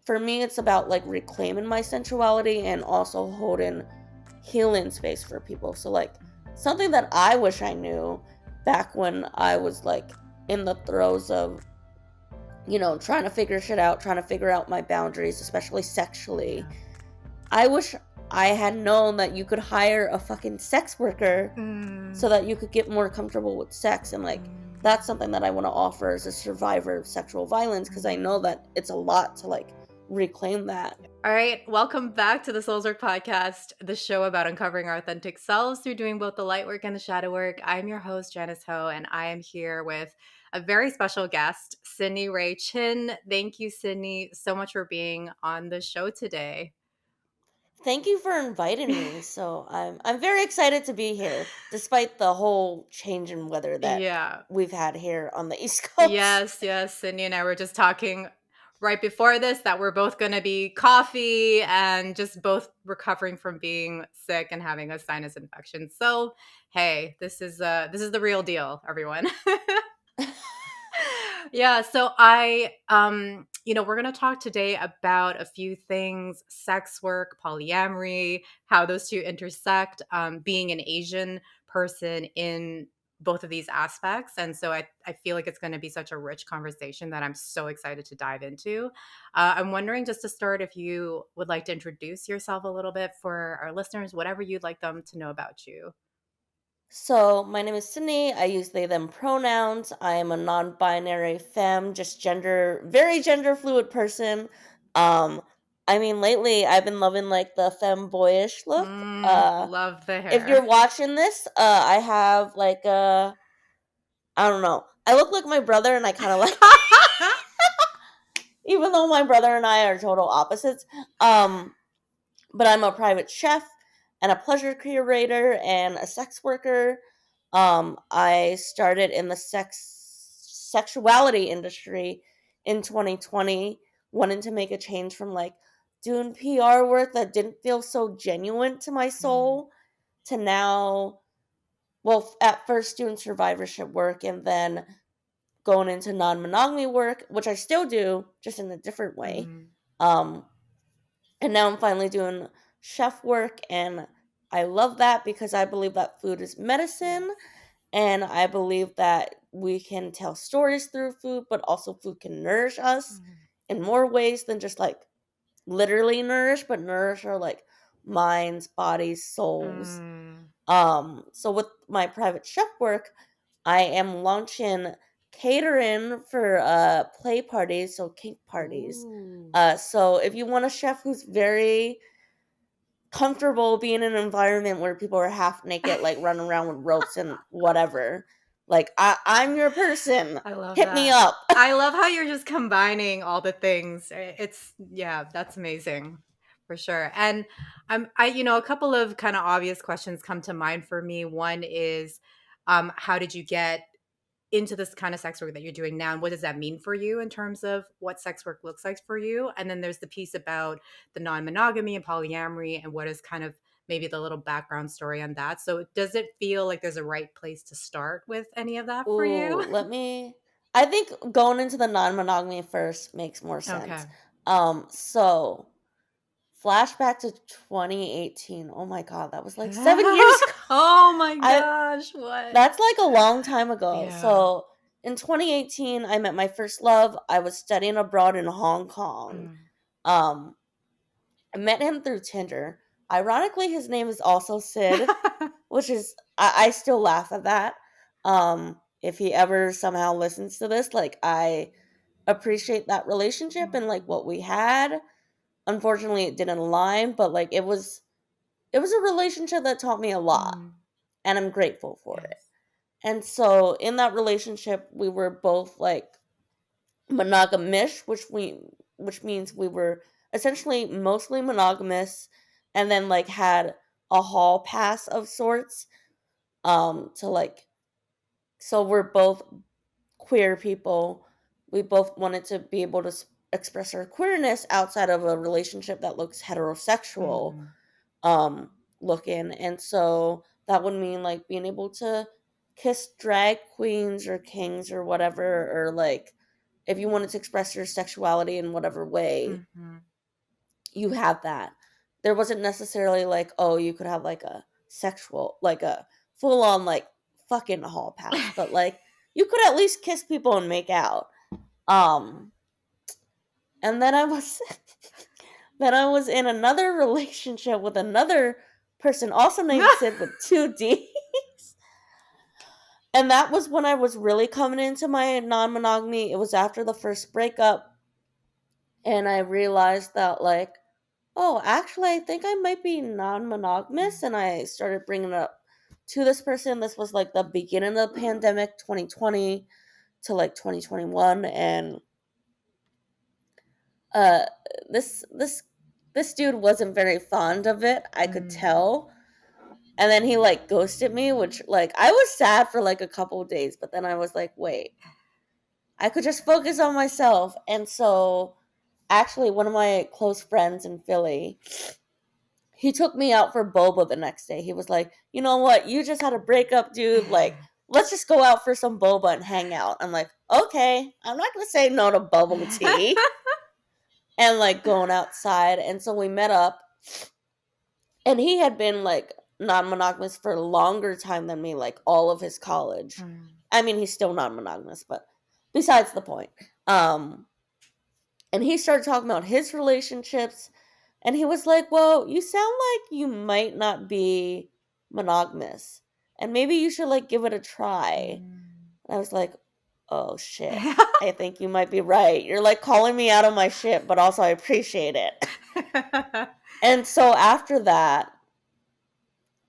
for me, it's about like reclaiming my sensuality and also holding healing space for people. So like something that I wish I knew back when I was like in the throes of, trying to figure shit out, trying to figure out my boundaries, especially sexually. I wish I had known that you could hire a fucking sex worker so that you could get more comfortable with sex. And like, that's something that I want to offer as a survivor of sexual violence, because I know that it's a lot to like reclaim that. All right, welcome back to the Souls Work Podcast, the show about uncovering our authentic selves through doing both the light work and the shadow work. I'm your host, Janice Ho, and I am here with a very special guest, Sydney Ray Chin. Thank you, Sydney, so much for being on the show today. Thank you for inviting me. So I'm very excited to be here, despite the whole change in weather that we've had here on the East Coast. Yes. Sydney and I were just talking right before this that we're both going to be coffee and just both recovering from being sick and having a sinus infection. So, hey, this is the real deal, everyone. Yeah, so we're going to talk today about a few things: sex work, polyamory, how those two intersect, being an Asian person in both of these aspects. And so I feel like it's going to be such a rich conversation that I'm so excited to dive into. I'm wondering, just to start, if you would like to introduce yourself a little bit for our listeners, whatever you'd like them to know about you. So, my name is Sydney. I use they, them pronouns. I am a non binary femme, just very gender fluid person. Um, lately I've been loving like the femme boyish look. Love the hair. If you're watching this, I have like I don't know. I look like my brother, and I kind of like, even though my brother and I are total opposites. But I'm a private chef and a pleasure curator and a sex worker. I started in the sexuality industry in 2020, wanting to make a change from like doing PR work that didn't feel so genuine to my soul to now, well, at first doing survivorship work and then going into non-monogamy work, which I still do, just in a different way. And now I'm finally doing chef work, and I love that because I believe that food is medicine, and I believe that we can tell stories through food, but also food can nourish us in more ways than just like literally nourish, but nourish our like minds, bodies, souls. So with my private chef work, I am launching catering for play parties, so kink parties. So if you want a chef who's very comfortable being in an environment where people are half naked, like running around with ropes and whatever, like I'm your person. I love Hit that. me up. I love how you're just combining all the things. That's amazing. For sure. And a couple of kind of obvious questions come to mind for me. One is, how did you get into this kind of sex work that you're doing now, and what does that mean for you in terms of what sex work looks like for you? And then there's the piece about the non-monogamy and polyamory, and what is kind of maybe the little background story on that. So does it feel like there's a right place to start with any of that for you? I think going into the non-monogamy first makes more sense. So flashback to 2018. Oh my god, that was like 7 years ago. Oh my gosh, what? That's like a long time ago. Yeah. So in 2018, I met my first love. I was studying abroad in Hong Kong. I met him through Tinder. Ironically, his name is also Sid, which is, I still laugh at that. If he ever somehow listens to this, like, I appreciate that relationship and like what we had. Unfortunately, it didn't align, but like it was a relationship that taught me a lot, and I'm grateful for it. And so in that relationship, we were both like monogamish, which means we were essentially mostly monogamous, and then like had a hall pass of sorts. To like, so we're both queer people. We both wanted to be able to express our queerness outside of a relationship that looks heterosexual looking. And so that would mean like being able to kiss drag queens or kings or whatever, or like if you wanted to express your sexuality in whatever way, you have that. There wasn't necessarily like, oh, you could have like a sexual, like a full on like fucking hall pass, but like you could at least kiss people and make out. Um, and then I was then I was in another relationship with another person also named Sid with 2 D's. And that was when I was really coming into my non-monogamy. It was after the first breakup, and I realized that like, oh, actually I think I might be non-monogamous, and I started bringing it up to this person. This was like the beginning of the pandemic, 2020 to like 2021, and uh this dude wasn't very fond of it. I could tell. And then he like ghosted me, which like I was sad for like a couple of days, but then I was like, wait, I could just focus on myself. And so actually one of my close friends in Philly, he took me out for boba the next day. He was like, you know what, you just had a breakup, dude. Like, let's just go out for some boba and hang out. I'm like, okay, I'm not gonna say no to bubble tea. And like going outside. And so we met up, and he had been like non-monogamous for a longer time than me, like all of his college. I mean, he's still non-monogamous, but besides the point. And he started talking about his relationships, and he was like, well, you sound like you might not be monogamous, and maybe you should like give it a try. And I was like, oh shit, I think you might be right. You're like calling me out of my shit, but also I appreciate it. And so after that,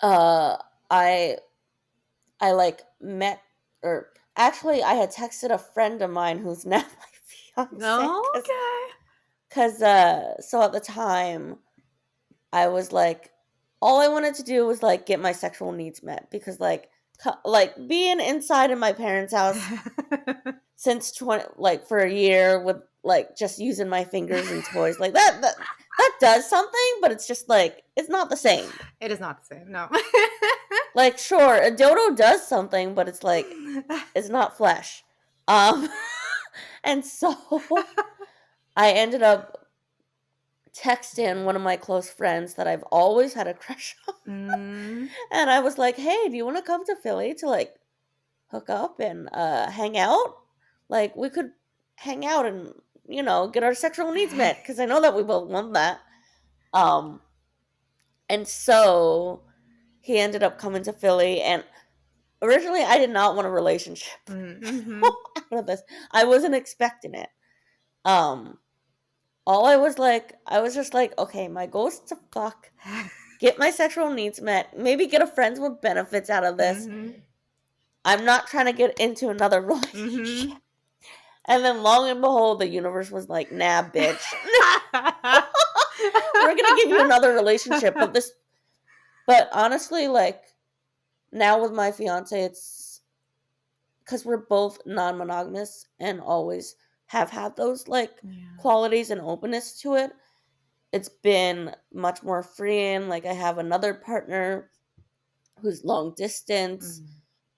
I like met, or actually I had texted a friend of mine who's now my fiance. Okay. Cause so at the time I was like, all I wanted to do was like get my sexual needs met, because like being inside in my parents' house since 20, like for a year with like just using my fingers and toys, like that does something, but it's just like it's not the same. It is not the same, no. Like sure, a dildo does something, but it's like it's not flesh. And so I ended up texting one of my close friends that I've always had a crush on. And I was like, hey, do you want to come to Philly to like hook up and hang out? Like we could hang out and, you know, get our sexual needs met, because I know that we both want that. And so he ended up coming to Philly, and originally I did not want a relationship out of this. I wasn't expecting it. All I was just like, okay, my goal is to fuck, get my sexual needs met, maybe get a friends with benefits out of this. I'm not trying to get into another relationship. And then long and behold, the universe was like, nah, bitch. We're going to give you another relationship. But honestly, like, now with my fiance, it's because we're both non-monogamous and always have had those, like, qualities and openness to it. It's been much more freeing. Like, I have another partner who's long distance,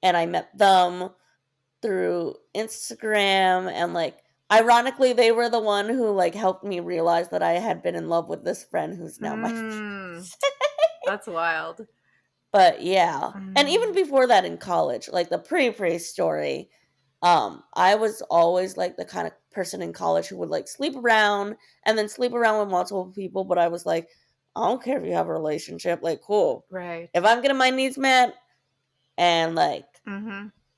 and I met them through Instagram, and like ironically they were the one who like helped me realize that I had been in love with this friend who's now my fiance. That's wild. But yeah. And even before that in college, like the pre story, I was always like the kind of person in college who would like sleep around and then sleep around with multiple people, but I was like, I don't care if you have a relationship, like cool. Right. If I'm getting my needs met, and like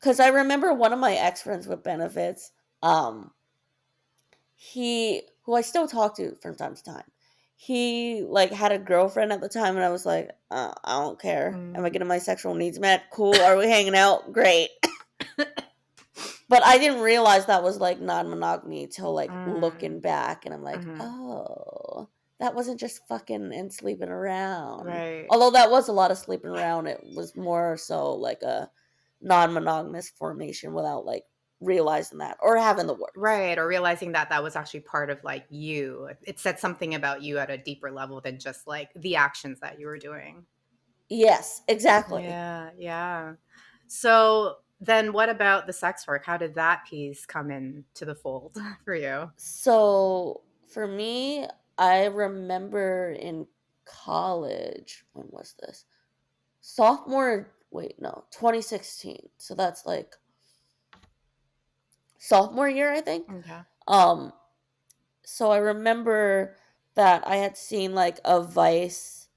because I remember one of my ex-friends with benefits, who I still talk to from time to time, he like had a girlfriend at the time, and I was like, I don't care. Am I getting my sexual needs met? Cool. Are we hanging out? Great. But I didn't realize that was like non-monogamy till like looking back, and I'm like, oh, that wasn't just fucking and sleeping around. Right. Although that was a lot of sleeping around, it was more so like a non-monogamous formation without like realizing that or having the words. Right. Or realizing that that was actually part of like you. It said something about you at a deeper level than just like the actions that you were doing. Yes, exactly. Yeah. Yeah. So then what about the sex work? How did that piece come into the fold for you? So for me, I remember in college, when was this? Wait, no, 2016. So that's like sophomore year, I think. Okay. Um, so I remember that I had seen like a Vice,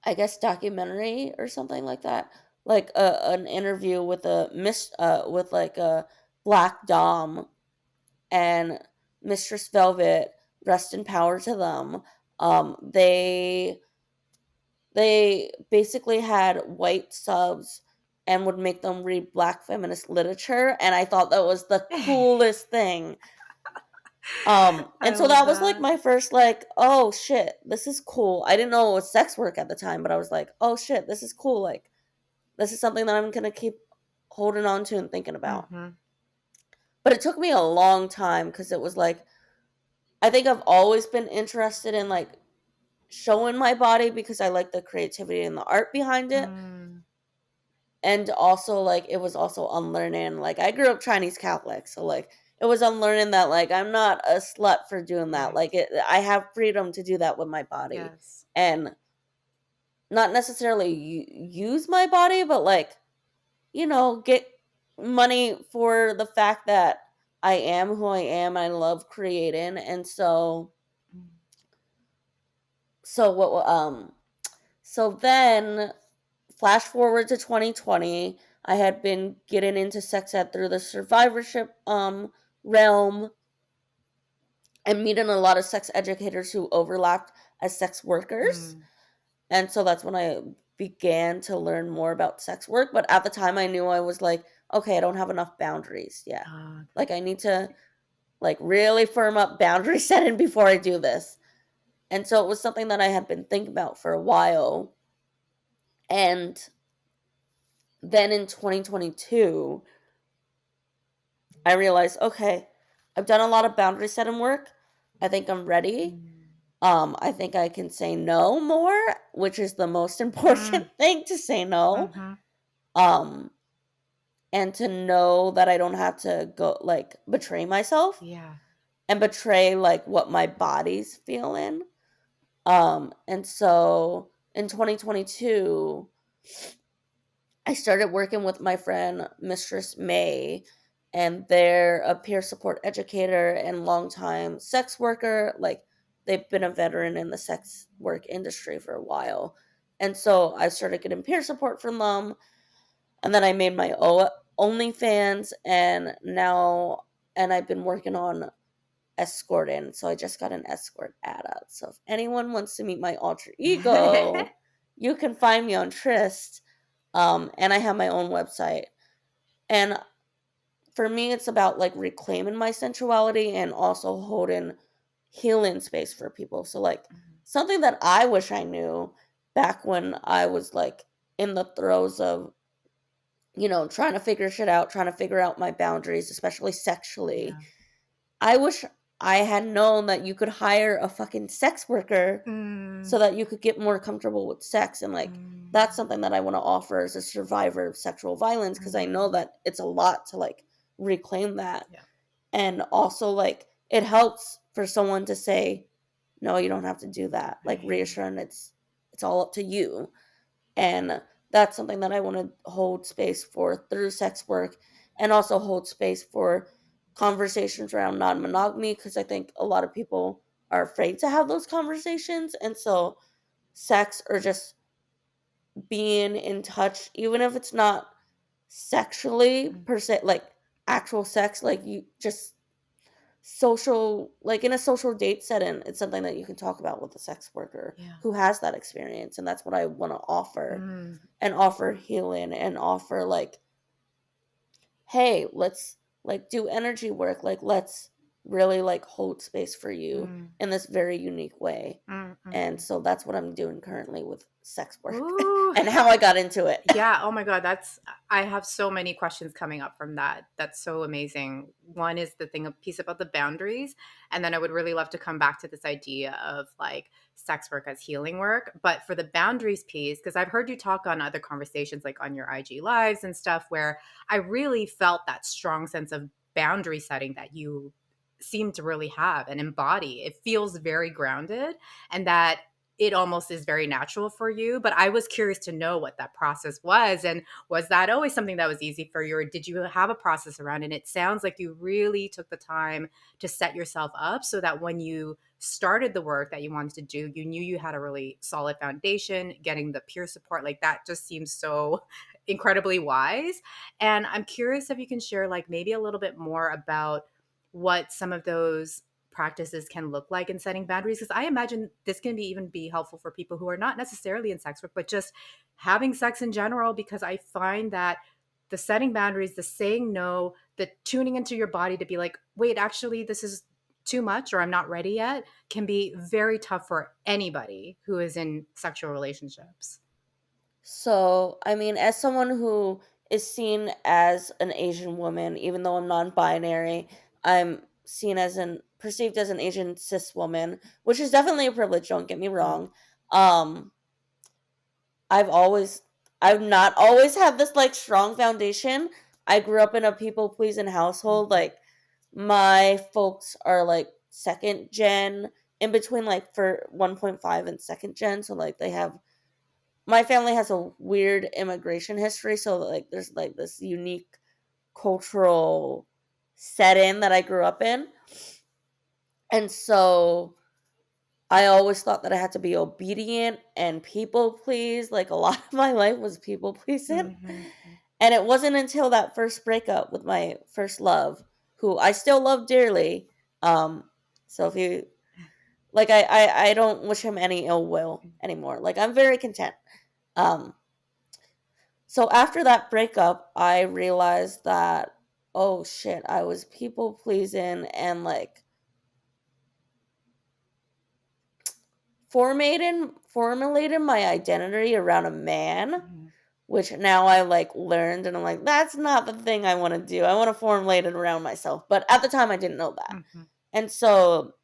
I guess, documentary or something like that, like an interview with with like a black dom and Mistress Velvet. Rest in power to them. They basically had white subs and would make them read black feminist literature, and I thought that was the coolest thing. I And so love that was like that. my first like, oh shit, this is cool. I didn't know it was sex work at the time, but I was like, oh shit, this is cool. Like, this is something that I'm gonna keep holding on to and thinking about. Mhm. But it took me a long time because it was like, I think I've always been interested in like showing my body because I like the creativity and the art behind it. Mm. And also like it was also unlearning. Like I grew up Chinese Catholic, so like it was unlearning that like I'm not a slut for doing that. Right. Like I have freedom to do that with my body, Yes. and not necessarily use my body, but like, get money for the fact that I am who I am. I love creating, and Mm. so what so then flash forward to 2020, I had been getting into sex ed through the survivorship realm and meeting a lot of sex educators who overlapped as sex workers. Mm. And so that's when I began to learn more about sex work. But at the time, I knew I was like, okay, I don't have enough boundaries yet. Ah, Like, I need to like really firm up boundary setting before I do this. And so it was something that I had been thinking about for a while. And then in 2022, I realized, okay, I've done a lot of boundary setting work. I think I'm ready. mm. I think I can say no more, which is the most Mm. important thing, to say no. Mhm. Um, and to know that I don't have to go like betray myself Yeah. and betray like what my body's feeling. And so in 2022, I started working with my friend Mistress May, and they're a peer support educator and longtime sex worker. Like, they've been a veteran in the sex work industry for a while. And so I started getting peer support from them, and then I made my OnlyFans, and I've been working on escorting. So I just got an escort ad out. So if anyone wants to meet my alter ego, you can find me on Trist. And I have my own website. And for me, it's about like reclaiming my sensuality and also holding healing space for people. So, like, something that I wish I knew back when I was like in the throes of, trying to figure shit out, trying to figure out my boundaries, especially sexually. Yeah. I wish I had known that you could hire a fucking sex worker so Mm. that you could get more comfortable with sex. And like, that's Mm. something that I want to offer as a survivor of sexual violence, because I know Mhm. that it's a lot to like reclaim that. Yeah. And also like it helps for someone to say, no, you don't have to do that. Like, Right. reassuring it's all up to you. And that's something that I want to hold space for through sex work, and also hold space for conversations around non-monogamy, because I think a lot of people are afraid to have those conversations. And so sex, or just being in touch, even if it's not sexually Mm. per se, like actual sex, like you just social, like in a social date setting, it's something that you can talk about with a sex worker Yeah. who has that experience. And that's what I want to offer, Mm. and offer healing, and offer like, hey, let's like do energy work, like let's really like hold space for you Mm, in this very unique way. mm, mm, And mm. so that's what I'm doing currently with sex work Ooh. and how I got into it. Yeah, oh my god, I have so many questions coming up from that. That's so amazing. One is the thing a piece about the boundaries, and then I would really love to come back to this idea of like sex work as healing work. But for the boundaries piece, because I've heard you talk on other conversations like on your IG lives and stuff where I really felt that strong sense of boundary setting that you seem to really have and embody. It feels very grounded and that it almost is very natural for you. But I was curious to know what that process was. And was that always something that was easy for you? Or did you have a process around it? And it sounds like you really took the time to set yourself up so that when you started the work that you wanted to do, you knew you had a really solid foundation, getting the peer support. Like that just seems so incredibly wise. And I'm curious if you can share, like, maybe a little bit more about what some of those practices can look like in setting boundaries, because I imagine this can be even be helpful for people who are not necessarily in sex work but just having sex in general, because I find that the setting boundaries, the saying no, the tuning into your body to be like, wait, actually this is too much or I'm not ready yet, can be very tough for anybody who is in sexual relationships. So, I mean, as someone who is seen as an Asian woman, even though I'm non-binary, I'm seen as an perceived as an Asian cis woman, which is definitely a privilege, don't get me Mm, wrong. Um I've always I've not always had this like strong foundation. I grew up in a people pleasing household. mhm, Like my folks are like second gen in between like for 1.5 and second gen, so like they have my family has a weird immigration history, so like there's like this unique cultural setting that I grew up in. And so I always thought that I had to be obedient and people please. Like a lot of my life was people pleasing. mhm, And it wasn't until that first breakup with my first love, who I still love dearly. Um, so if you like I don't wish him any ill will anymore. Like I'm very content. Um, so after that breakup, I realized that, oh shit, I was people pleasing and like formulated my identity around a man, mhm, which now I like learned and I'm like, that's not the thing I want to do. I want to formulate it around myself. But at the time I didn't know that. mhm, And so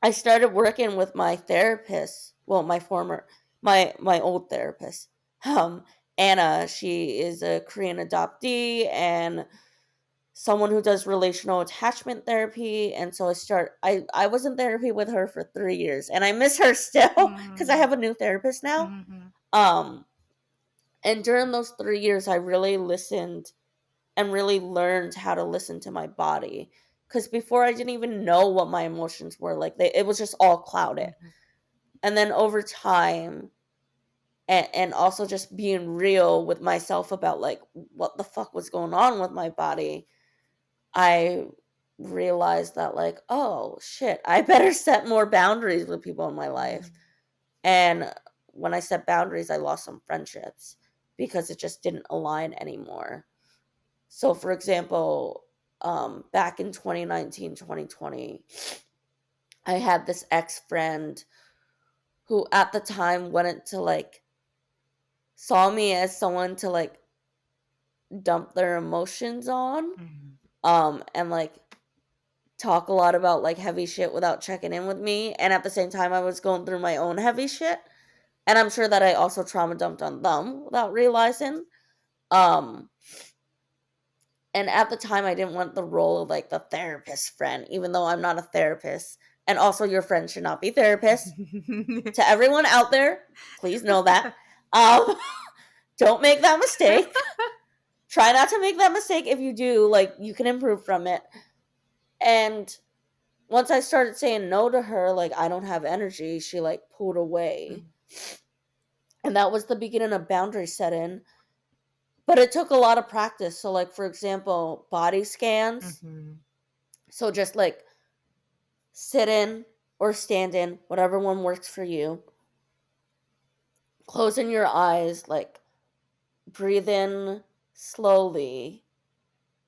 I started working with my therapist, well, my old therapist. Um Anna, she is a Korean adoptee and someone who does relational attachment therapy, and so I was in therapy with her for 3 years and I miss her still cuz I mhm, have a new therapist now. mhm, Um and during those 3 years I really listened and really learned how to listen to my body, cuz before I didn't even know what my emotions were. Like it was just all clouded. mhm, And then over time and also just being real with myself about like what the fuck was going on with my body, I realized that like, oh shit, I better set more boundaries with people in my life. mhm, And when I set boundaries, I lost some friendships because it just didn't align anymore. So for example, back in 2019, 2020, I had this ex friend who at the time wanted to like saw me as someone to like dump their emotions on, mhm. and like talk a lot about like heavy shit without checking in with me, and at the same time I was going through my own heavy shit, and I'm sure that I also trauma dumped on them without realizing. um and at the time I didn't want the role of like the therapist friend, even though I'm not a therapist, and also your friends should not be therapists. To everyone out there, please know that. um don't make that mistake. Try not to make that mistake. If you do, like, you can improve from it. And once I started saying no to her, like, I don't have energy, she like pulled away. Mhm, And that was the beginning of boundary setting. But it took a lot of practice. So, like, for example, body scans. mhm, So just like sit in or stand in, whatever one works for you. Closing your eyes, like breathe in slowly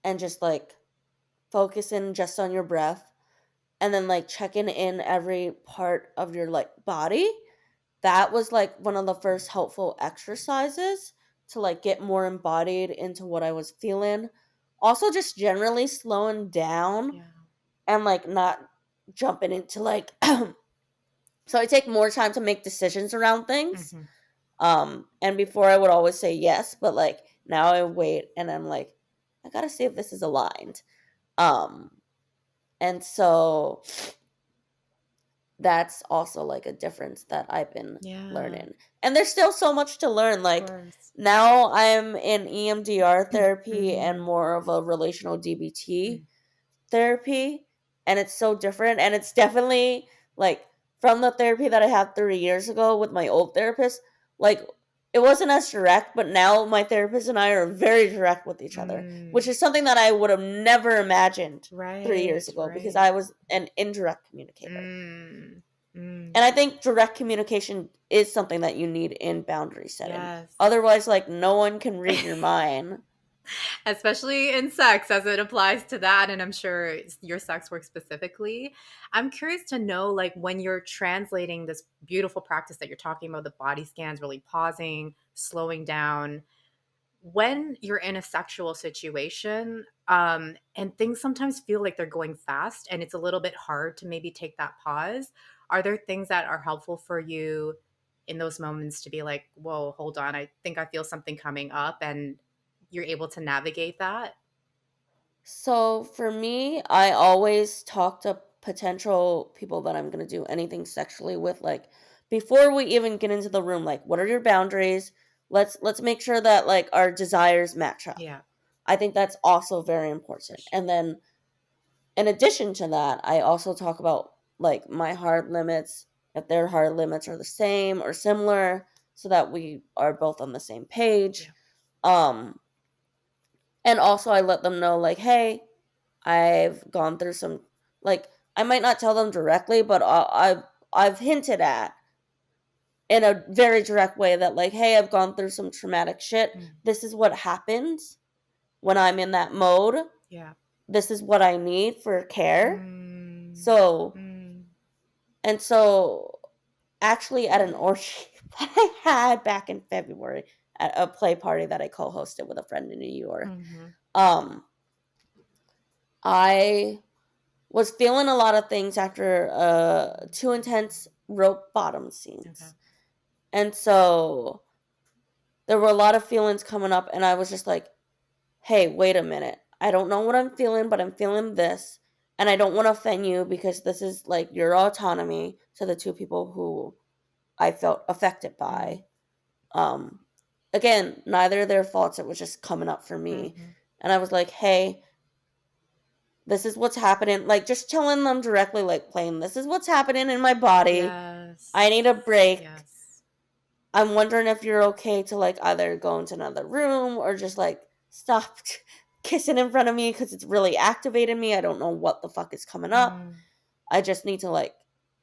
and just like focus in just on your breath. and then like checking in every part of your like body. That was like one of the first helpful exercises to like get more embodied into what I was feeling. Also just generally slowing down Yeah. and like not jumping into like so I take more time to make decisions around things. Mhm. And before I would always say yes, but like now I wait and I'm like, I gotta see if this is aligned. Um, and so that's also like a difference that I've been Yeah. learning. And there's still so much to learn. Of Like course. now I'm in EMDR therapy and Mm. more of a relational DBT Mm. therapy, and it's so different, and it's definitely like from the therapy that I had 3 years ago with my old therapist. Like it wasn't as direct, but now my therapist and I are very direct with each other, which Mm. is something that I would have never imagined 3 Right, years ago because right. I was an indirect communicator. Mm. Mm. And I think direct communication is something that you need in boundary setting. Yes. Otherwise, like no one can read your mind. Especially in sex as it applies to that, and I'm sure your sex work specifically. I'm curious to know, like, when you're translating this beautiful practice that you're talking about, the body scans, really pausing, slowing down, when you're in a sexual situation, and things sometimes feel like they're going fast and it's a little bit hard to maybe take that pause, are there things that are helpful for you in those moments to be like, whoa, hold on, I think I feel something coming up, and you're able to navigate that? So for me, I always talk to potential people that I'm going to do anything sexually with, like before we even get into the room, like what are your boundaries? Let's make sure that like our desires match up. Yeah, I think that's also very for important. sure. And then in addition to that, I also talk about like my hard limits, if their hard limits are the same or similar, so that we are both on the same page. Yeah. Um and also I let them know like, hey, I've gone through some like I might not tell them directly, but I've hinted at in a very direct way that like, hey, I've gone through some traumatic shit. Mm. This is what happens when I'm in that mode. Yeah. This is what I need for care. Mm. So Mm. and so actually at an orgy that I had back in February at a play party that I co-hosted with a friend in New York, Mhm. um, I was feeling a lot of things after 2 intense rope bottom Okay. scenes. And so there were a lot of feelings coming up and I was just like, "Hey, wait a minute. I don't know what I'm feeling, but I'm feeling this, and I don't want to offend you because this is like your autonomy to the two people who I felt affected Mm. by." Um Again, neither of their faults. It was just coming up for me. Mhm. And I was like, "Hey, this is what's happening." Like just telling them directly, like plain, this is what's happening in my body. Yes. I need a break. Yes. I'm wondering if you're okay to like either go into another room or just like stop kissing in front of me because it's really activated me. I don't know what the fuck is coming up. Mm. I just need to like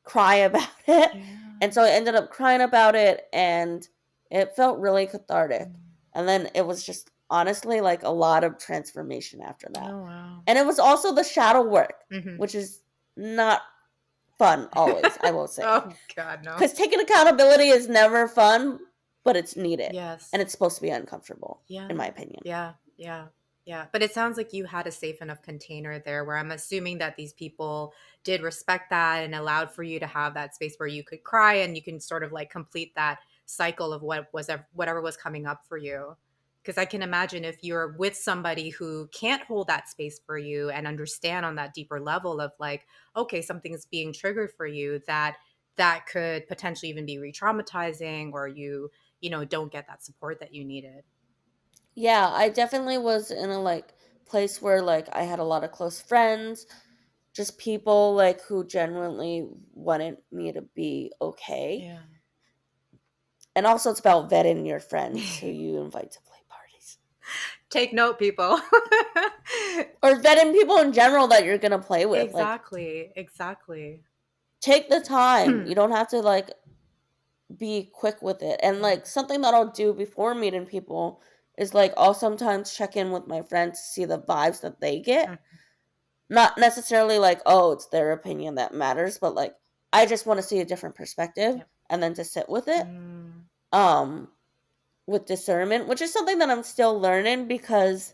cry about it. And Yeah. so I ended up crying about it and it felt really cathartic. Mm. And then it was just honestly like a lot of transformation after that. Oh, wow. And it was also the shadow work, Mhm. which is not fun always, I will say. Oh god, no. Because taking accountability is never fun, but it's needed. Yes. And it's supposed to be uncomfortable, Yeah. in my opinion. Yeah. Yeah. Yeah. But it sounds like you had a safe enough container there where I'm assuming that these people did respect that and allowed for you to have that space where you could cry and you can sort of like complete that cycle of whatever was coming up for you. Because I can imagine if you're with somebody who can't hold that space for you and understand on that deeper level of like, okay, something's being triggered for you, that could potentially even be re-traumatizing, or you don't get that support that you needed. Yeah, I definitely was in a like place where like I had a lot of close friends, just people like who genuinely wanted me to be okay. Yeah. And also it's about vetting your friends who you invite to play parties. Take note, people. Or vetting people in general that you're gonna play with. Like Exactly, exactly. take the time. Mhm. You don't have to like be quick with it. And like something that I'll do before meeting people is like I'll sometimes check in with my friends to see the vibes that they get. not necessarily like, oh, it's their opinion that matters, but like I just want to see a different perspective Yep. and then to sit with it. Mm. Um with discernment, which is something that I'm still learning because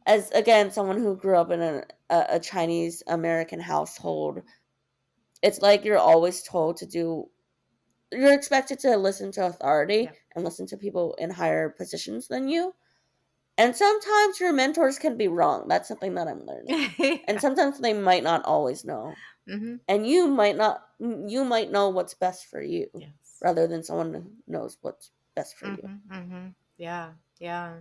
as again someone who grew up in a Chinese American household, it's like you're always told to do you're expected to listen to authority Yep. and listen to people in higher positions than you. And sometimes your mentors can be wrong. That's something that I'm learning. And Yeah. sometimes they might not always know. Mm-hmm. And you might know what's best for you Yes. rather than someone who knows what's best for you. Mm-hmm. Mm-hmm. Yeah. Yeah.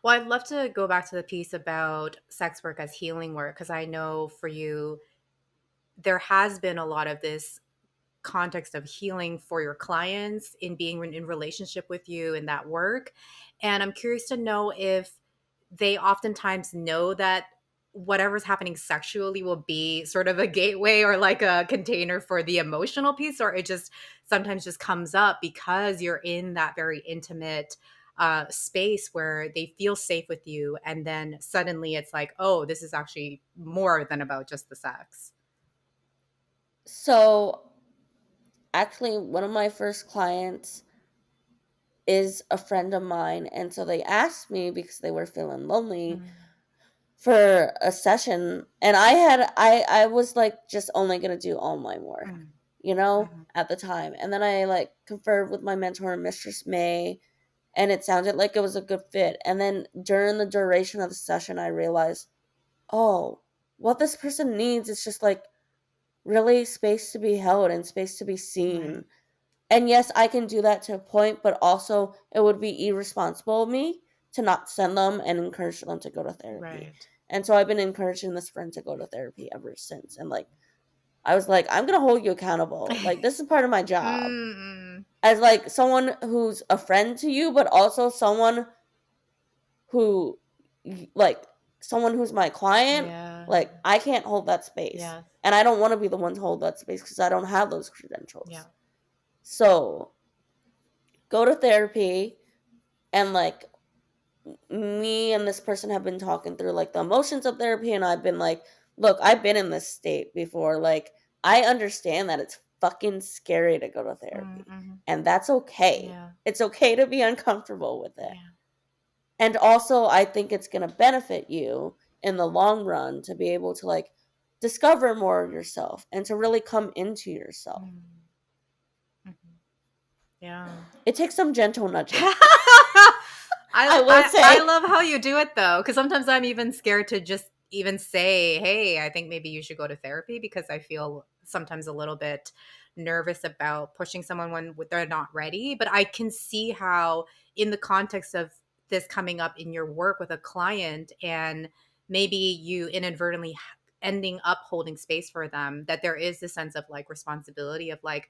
Well, I'd love to go back to the piece about sex work as healing work, because I know for you, there has been a lot of this context of healing for your clients in being in relationship with you in that work. And I'm curious to know if they oftentimes know that whatever's happening sexually will be sort of a gateway or like a container for the emotional piece, or it just sometimes just comes up because you're in that very intimate space where they feel safe with you. And then suddenly it's like, oh, this is actually more than about just the sex. So, actually, one of my first clients is a friend of mine. And so they asked me because they were feeling lonely Mm, for a session. And I was like just only going to do online work, mm, you know, mhm. at the time. And then I like conferred with my mentor, Mistress May, and it sounded like it was a good fit. And then during the duration of the session, I realized, oh, what this person needs is just like really space to be held and space to be Right. seen. And yes, I can do that to a point, but also it would be irresponsible of me to not send them and encourage them to go to therapy. Right. And so I've been encouraging this friend to go to therapy ever since. And like, I was like, I'm going to hold you accountable. Like, this is part of my job Mm, as like someone who's a friend to you, but also someone who like someone who's my client, yeah. like I can't hold that space. Yes. And I don't want to be the one to hold that space because I don't have those Yeah. credentials. So go to therapy and like me and this person have been talking through like the emotions of therapy and I've been like, look, I've been in this state before. Like I understand that it's fucking scary to go to therapy. Mm-hmm. And that's okay. Yeah. It's okay to be uncomfortable with it. Yeah. And also, I think it's going to benefit you in the long run to be able to like discover more of yourself and to really come into yourself. Mm-hmm. Yeah. It takes some gentle nudging, I, I will I I say. love how you do it though, because sometimes I'm even scared to just even say, "Hey, I think maybe you should go to therapy," because I feel sometimes a little bit nervous about pushing someone when they're not ready. But I can see how, in the context of this coming up in your work with a client, and maybe you inadvertently ending up holding space for them, that there is this sense of like responsibility of like,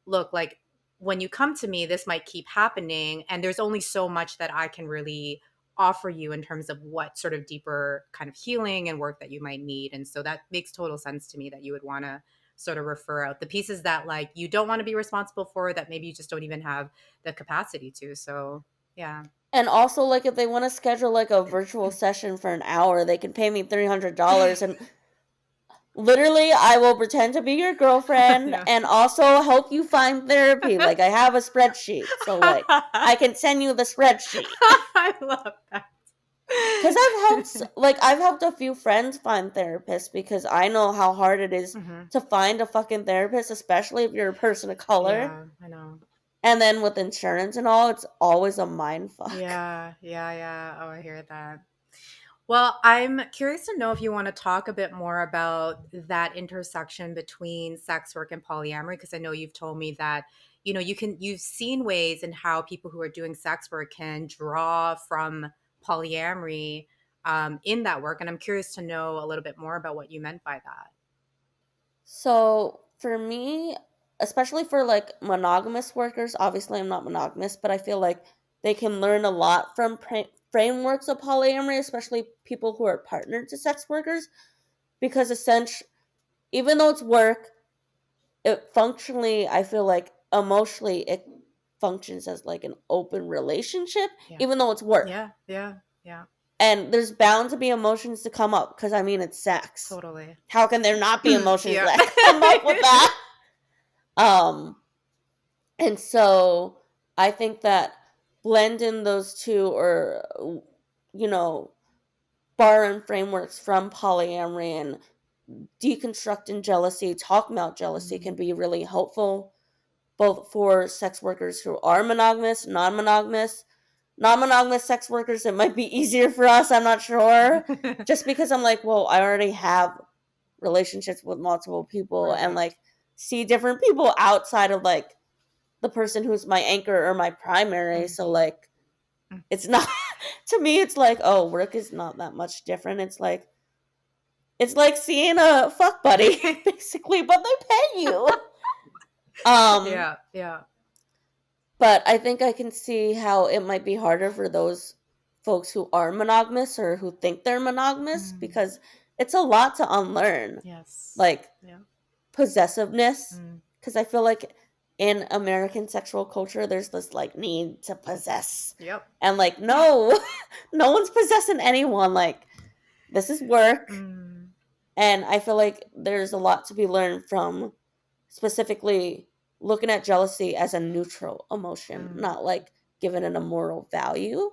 look, like when you come to me, this might keep happening. And there's only so much that I can really offer you in terms of what sort of deeper kind of healing and work that you might need. And so that makes total sense to me that you would want to sort of refer out the pieces that like you don't want to be responsible for, that maybe you just don't even have the capacity to. So yeah. And also, like, if they want to schedule like a virtual session for an hour, they can pay me $300 and literally I will pretend to be your girlfriend Yeah. and also help you find therapy. Like, I have a spreadsheet. So, like, I can send you the spreadsheet. I love that. Because I've helped a few friends find therapists because I know how hard it is Hmm. to find a fucking therapist, especially if you're a person of color. Yeah, I know. And then with insurance and all, it's always a mind fuck. Yeah, yeah, yeah. Oh, I hear that. Well, I'm curious to know if you want to talk a bit more about that intersection between sex work and polyamory, because I know you've told me that you've seen ways in how people who are doing sex work can draw from polyamory in that work, and I'm curious to know a little bit more about what you meant by that. So for me, especially for like monogamous workers, obviously I'm not monogamous, but I feel like they can learn a lot from frameworks of polyamory, especially people who are partnered to sex workers, because essentially, even though it's work, it functionally, I feel like emotionally, it functions as like an open relationship, Yeah, even though it's work. yeah, yeah, yeah. And there's bound to be emotions to come up because, I mean, it's sex. Totally. How can there not be emotions Yeah. that come up with that? And so I think that blending those two, or, you know, borrowing frameworks from polyamory and deconstructing jealousy, talking about jealousy, can be really helpful, both for sex workers who are monogamous, non-monogamous. Non-monogamous sex workers, it might be easier for us, I'm not sure. Just because I'm like, well, I already have relationships with multiple people, and Right. like see different people outside of like the person who's my anchor or my primary. So like it's not to me it's like, oh, work is not that much different. It's like seeing a fuck buddy basically, but they pay you. Yeah. Yeah. But I think I can see how it might be harder for those folks who are monogamous or who think they're monogamous, because it's a lot to unlearn. Yes. Like Yeah. possessiveness, because I feel like in American sexual culture there's this like need to possess. Yep. And like, no, no one's possessing anyone. Like, this is work. And I feel like there's a lot to be learned from specifically looking at jealousy as a neutral emotion, not like giving it a moral value.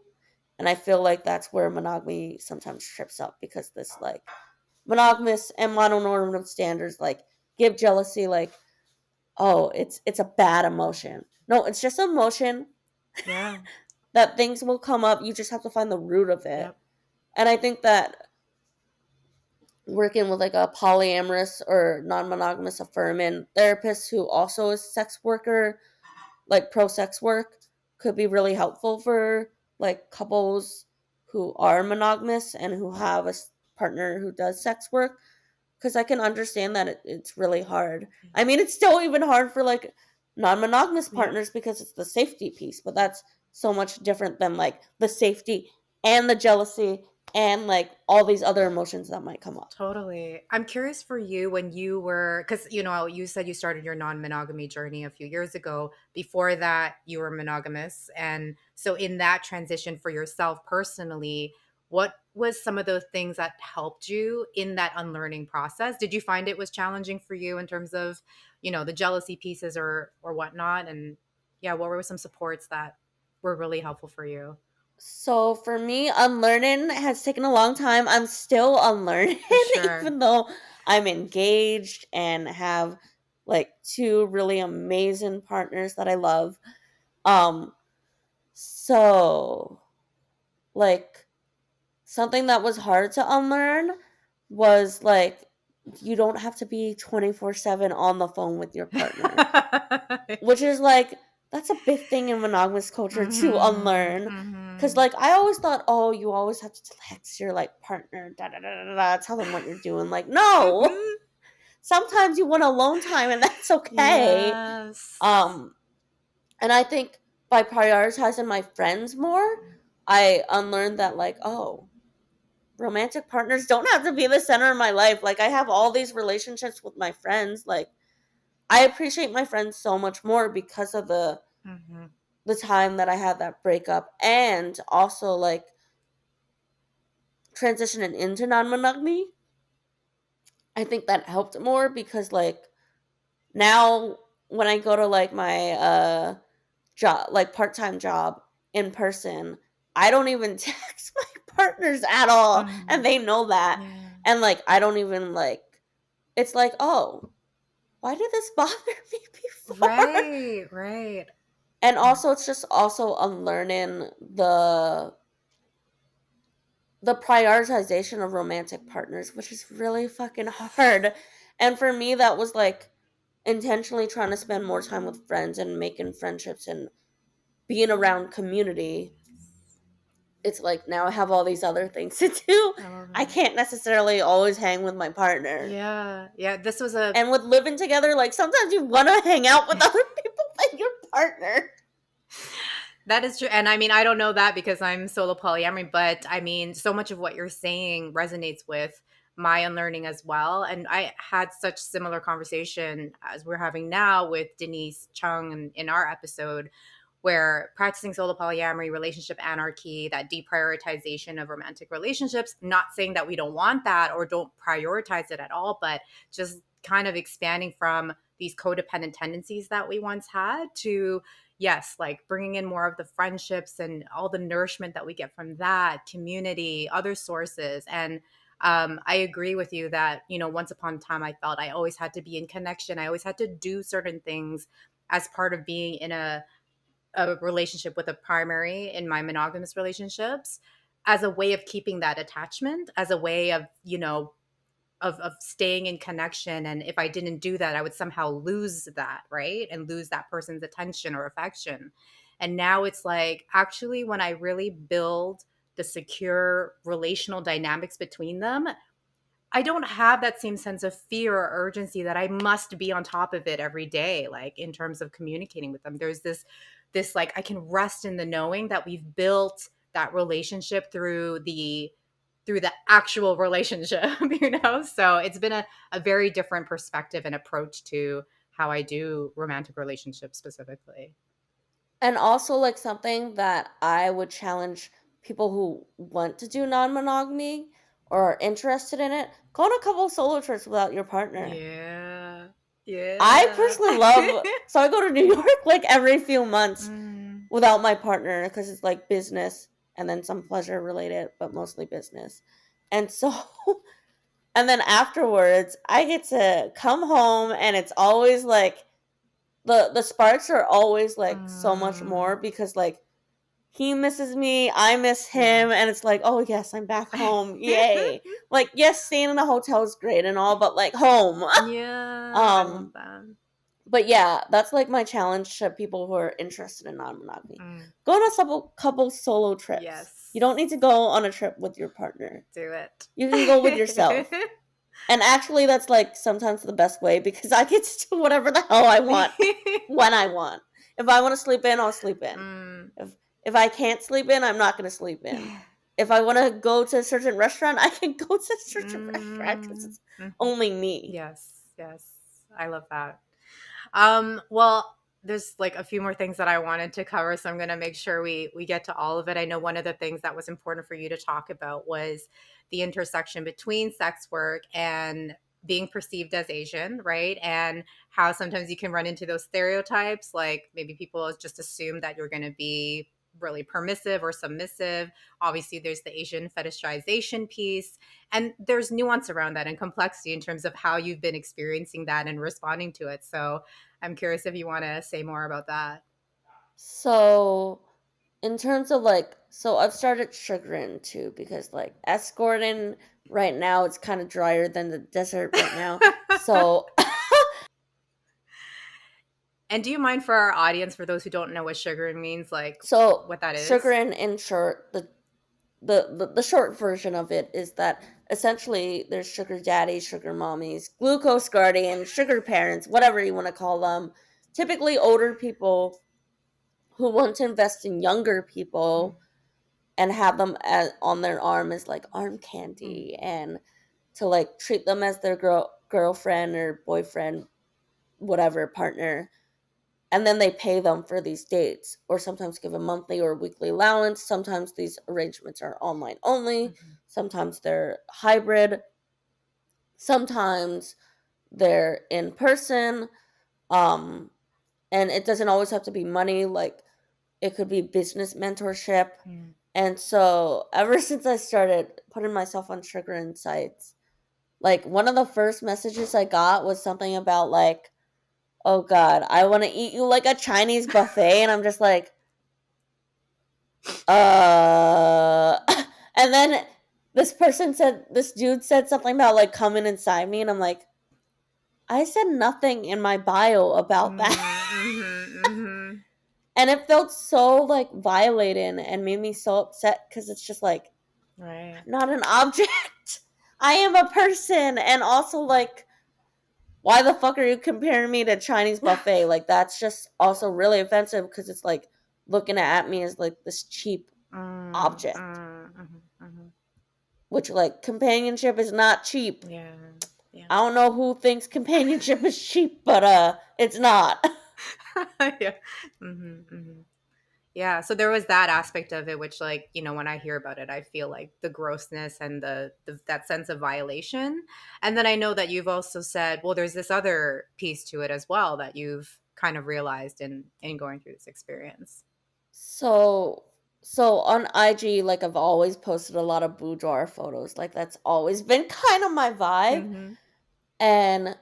And I feel like that's where monogamy sometimes trips up, because this like monogamous and mononormative standards like give jealousy like, oh, it's a bad emotion. No, it's just emotion. Yeah. That things will come up. You just have to find the root of it. Yep. And I think that working with like a polyamorous or non-monogamous affirming therapist who also is a sex worker, like pro sex work, could be really helpful for like couples who are monogamous and who have a partner who does sex work, because I can understand that it's really hard. I mean, it's still even hard for like non-monogamous partners because it's the safety piece, but that's so much different than like the safety and the jealousy and like all these other emotions that might come up. Totally. I'm curious for you when you were, because you said you started your non-monogamy journey a few years ago. Before that, you were monogamous, and so in that transition for yourself personally, what was some of those things that helped you in that unlearning process? Did you find it was challenging for you in terms of, the jealousy pieces or whatnot? And yeah, what were some supports that were really helpful for you? So for me, unlearning has taken a long time. I'm still unlearning, For sure. even though I'm engaged and have like two really amazing partners that I love. Um, so like something that was hard to unlearn was like, you don't have to be 24/7 on the phone with your partner, which is like, that's a big thing in monogamous culture to unlearn. Because like I always thought, oh, you always have to text your like partner, da da da da da, tell them what you're doing. Like, no, sometimes you want alone time, and that's okay. Yes. And I think by prioritizing my friends more, I unlearned that like, oh, romantic partners don't have to be the center of my life. Like, I have all these relationships with my friends. Like, I appreciate my friends so much more because of the time that I had that breakup, and also like transitioning into non-monogamy. I think that helped more because like now when I go to like my job, like part-time job in person, I don't even text my partners at all, and they know that. Yeah. And like I don't even like, it's like, oh, why did this bother me before? Right, right. And also it's just also unlearning the prioritization of romantic partners, which is really fucking hard. And for me, that was like intentionally trying to spend more time with friends and making friendships and being around community. It's like now I have all these other things to do. I love I it. can't necessarily always hang with my partner. Yeah. Yeah. This was a And with living together, like sometimes you want to hang out with other people than your partner. That is true. And I mean, I don't know that because I'm solo polyamory, but I mean, so much of what you're saying resonates with my unlearning as well. And I had such similar conversation as we're having now with Denise Chung in our episode, where practicing solo polyamory, relationship anarchy, that deprioritization of romantic relationships, not saying that we don't want that or don't prioritize it at all, but just kind of expanding from these codependent tendencies that we once had to, yes, like bringing in more of the friendships and all the nourishment that we get from that, community, other sources. And I agree with you that, once upon a time, I felt I always had to be in connection. I always had to do certain things as part of being in a relationship with a primary in my monogamous relationships, as a way of keeping that attachment, as a way of, of staying in connection. And if I didn't do that, I would somehow lose that, right? And lose that person's attention or affection. And now it's like, actually, when I really build the secure relational dynamics between them, I don't have that same sense of fear or urgency that I must be on top of it every day, like in terms of communicating with them. There's this like, I can rest in the knowing that we've built that relationship through the actual relationship, So it's been a very different perspective and approach to how I do romantic relationships specifically. And also, like, something that I would challenge people who want to do non-monogamy or are interested in it, go on a couple solo trips without your partner. Yeah. I Yeah. personally love, so I go to New York like every few months Mm, without my partner because it's like business and then some pleasure related, but mostly business. And so, and then afterwards, I get to come home and it's always like the sparks are always like so much mm, more because like he misses me, I miss yeah. him, and it's like, oh yes, I'm back home, yay! Like, yes, staying in a hotel is great and all, but like home. Yeah, I love um, that. but yeah, that's like my challenge to people who are interested in non-monogamy. Mm, Go on a couple solo trips. You don't yes, need to go on a trip with your partner. do You can go with it. yourself. And actually, that's like sometimes the best way because I get to do whatever the hell I want when I want. If I want to sleep in, I'll sleep in. Mm. If I can't sleep in, I'm not going to sleep in. If I want to go to a certain restaurant, I can go to a certain restaurant because Mm. it's Mhm. only me. Yes, yes. I love that. Well, there's like a few more things that I wanted to cover, so I'm going to make sure we get to all of it. I know one of the things that was important for you to talk about was the intersection between sex work and being perceived as Asian, right? And how sometimes you can run into those stereotypes, like maybe people just assume that you're going to be really permissive or submissive. Obviously, there's the Asian fetishization piece, and there's nuance around that and complexity in terms of how you've been experiencing that and responding to it. So I'm curious if you want to say more about that. So, in terms of like, so I've started sugaring too because like escorting right now, it's kind of drier than the desert right now. So, And do you mind, for our audience, for those who don't know what sugaring means, like so what that is? sugaring in short, the short version of it is that essentially there's sugar daddies, sugar mommies, glucose guardians, sugar parents, whatever you want to call them. Typically older people who want to invest in younger Mm, people and have them on their arm as like arm mm, candy and to like treat them as their girlfriend or boyfriend, whatever partner. And then they pay them for these dates or sometimes give a monthly or weekly allowance. Sometimes these arrangements are online only, mhm, sometimes they're hybrid, sometimes they're in person. um and it doesn't always have to be money, like it could be business mentorship. mm. And so ever since I started putting myself on sugar insights, like one of the first messages I got was something about like, oh god, I want to eat you like a Chinese buffet. And I'm just like, and then this dude said something about like coming inside me, and I'm like, I said nothing in my bio about that. Mhm, mhm. And it felt so like violating and made me so upset because it's just like, Right. I'm not an object. I am a person. And also like, why the fuck are you comparing me to Chinese buffet? Like that's just also really offensive because it's like looking at me as like this cheap Mm, object. mm, mhm, mhm. Which like companionship is not cheap. Yeah. Yeah. I don't know who thinks companionship is cheap, but it's not. Yeah. Mhm, mhm. Yeah, so there was that aspect of it, which, like, when I hear about it, I feel like the grossness and that sense of violation. And then I know that you've also said, well, there's this other piece to it as well that you've kind of realized in going through this experience. So so on IG, like I've always posted a lot of boudoir photos. Like that's always been kind of my vibe. Mm-hmm. And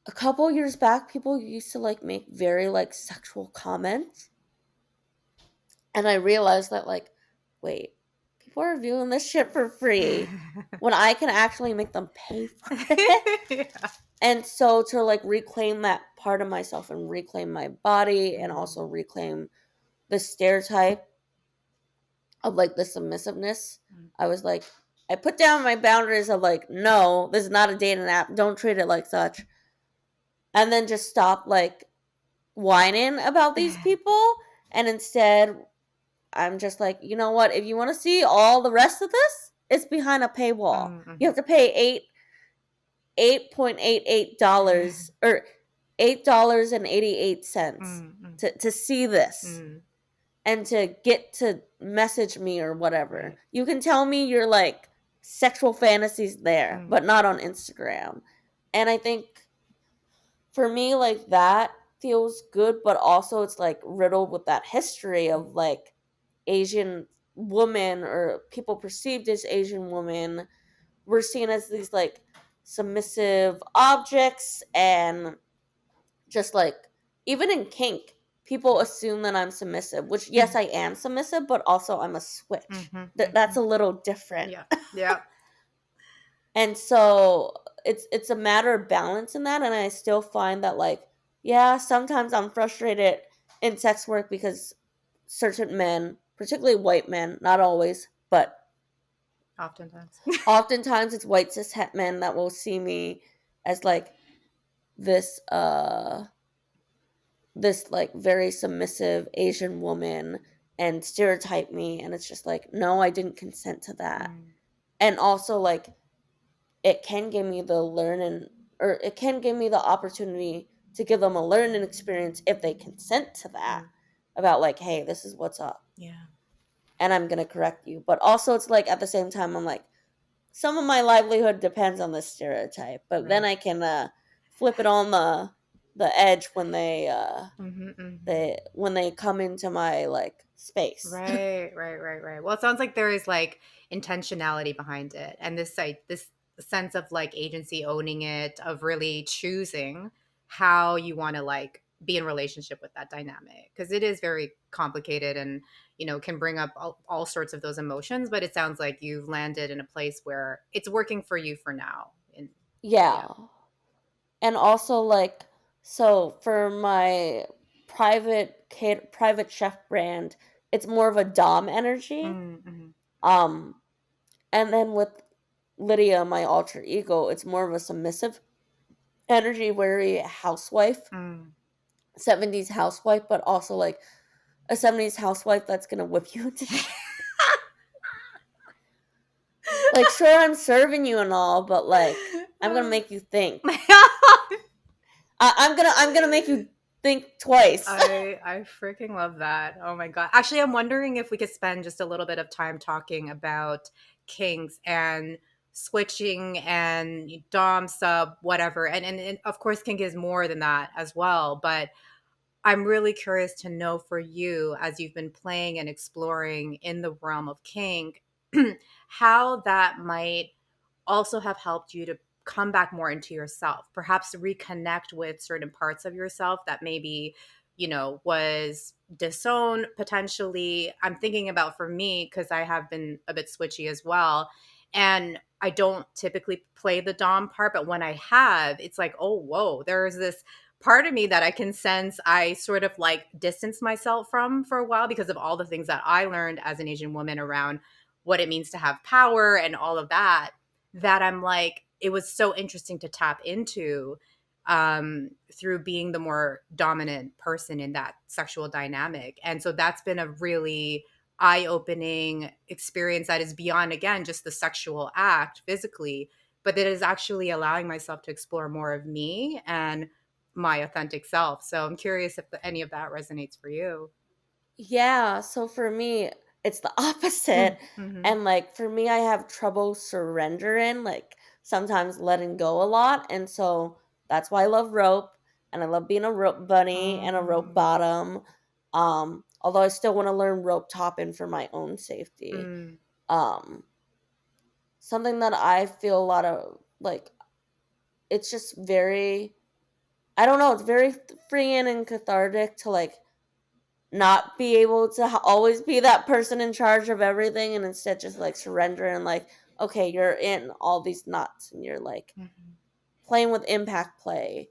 a couple years back, people used to like make very like sexual comments. And I realized that like, wait, people are viewing this shit for free when I can actually make them pay for it. Yeah. And so to like reclaim that part of myself and reclaim my body and Mm, also reclaim the stereotype of like the submissiveness, mm, I was like, I put down my boundaries of like, no, this is not a dating app. Don't treat it like such. And then just stop like whining about these people. And instead, I'm just like, you know what? If you want to see all the rest of this, it's behind a paywall. You mm, have to pay $8.88 or $8.88 mm, mm, to see this mm. and to get to message me or whatever. Right. You can tell me your like sexual fantasies there, Mm, but not on Instagram. And I think for me, like that feels good, but also it's like riddled with that history mm, of like Asian women or people perceived as Asian women were seen as these like submissive objects and just like even in kink people assume that I'm submissive, which yes mm, I am submissive, but also I'm a switch. mhm, That's mhm. a little different. Yeah. Yeah. And so it's a matter of balance in that, and I still find that like yeah sometimes I'm frustrated in sex work because certain men, particularly white men, not always but Oftentimes. oftentimes it's white cis het men that will see me as like this this like very submissive Asian woman and stereotype me, and it's just like no I didn't consent to that. Mm, And also like it can give me the learning or it can give me the opportunity to give them a learning experience if they consent to that mm. about like hey this is what's up Yeah. and I'm gonna correct you, but also it's like at the same time I'm like some of my livelihood depends on this stereotype, but then Right. I can flip it on the edge Hmm, hmm. they when they come into my like space. Right, right, right, right. Well, it sounds like there is like intentionality behind it, and this sense of like agency, owning it, of really choosing how you want to like be in relationship with that dynamic, because it is very complicated and can bring up all sorts of those emotions. But it sounds like you've landed in a place where it's working for you for now. And Yeah. yeah. And also like so for my private chef brand, it's more of a dom energy. Mm-hmm. Um and then with Lydia, my alter ego, it's more of a submissive energy, very housewife, Mm. 70s housewife, but also like a 70s housewife that's gonna whip you into shape. Like, sure, I'm serving you and all, but like, I'm gonna make you think. I'm gonna make you think twice. I freaking love that. Oh my god. Actually, I'm wondering if we could spend just a little bit of time talking about kinks and switching and dom sub whatever. And of course kink is more than that as well, but I'm really curious to know for you, as you've been playing and exploring in the realm of kink, how that might also have helped you to come back more into yourself, perhaps reconnect with certain parts of yourself that maybe, was disowned potentially. I'm thinking about for me, because I have been a bit switchy as well. And I don't typically play the Dom part, but when I have, it's like, oh, whoa, there's this part of me that I can sense I sort of like distance myself from for a while because of all the things that I learned as an Asian woman around what it means to have power and all of that, that I'm like, it was so interesting to tap into through being the more dominant person in that sexual dynamic. And so that's been a really eye opening experience that is beyond, again, just the sexual act physically, but that is actually allowing myself to explore more of me and my authentic self. So I'm curious if any of that resonates for you. Yeah, so for me, it's the opposite. Mm-hmm. And like for me, I have trouble surrendering, like sometimes letting go a lot. And so that's why I love rope and I love being a rope bunny and a rope Mm, bottom. Although I still want to learn rope topping for my own safety. mm, Um, Something that I feel a lot of like it's just very I don't know, it's very freeing and cathartic to like not be able to always be that person in charge of everything and instead just like surrender and like okay, you're in all these knots and you're like mhm, playing with impact play.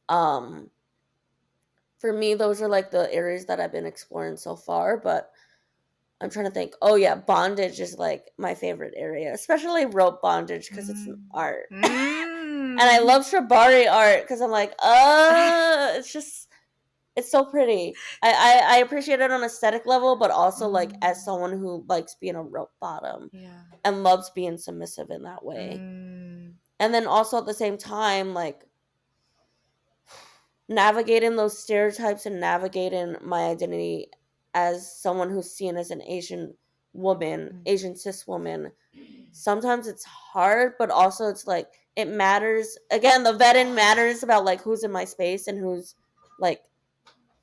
um for me those are like the areas that I've been exploring so far, but I'm trying to think. Oh yeah, bondage is like my favorite area, especially rope bondage because it's an mm, art. And I mm. love shibari art because I'm like, it's just it's so pretty. I appreciate it on aesthetic level, but also like as Mm, someone who likes being a rope bottom yeah. and loves being submissive in that way. Mm, And then also at the same time, like navigating those stereotypes and navigating my identity as someone who's seen as an Asian woman, mm, Asian cis woman. Sometimes it's hard, but also it's like it matters. Again, the vetting matters about like who's in my space and who's like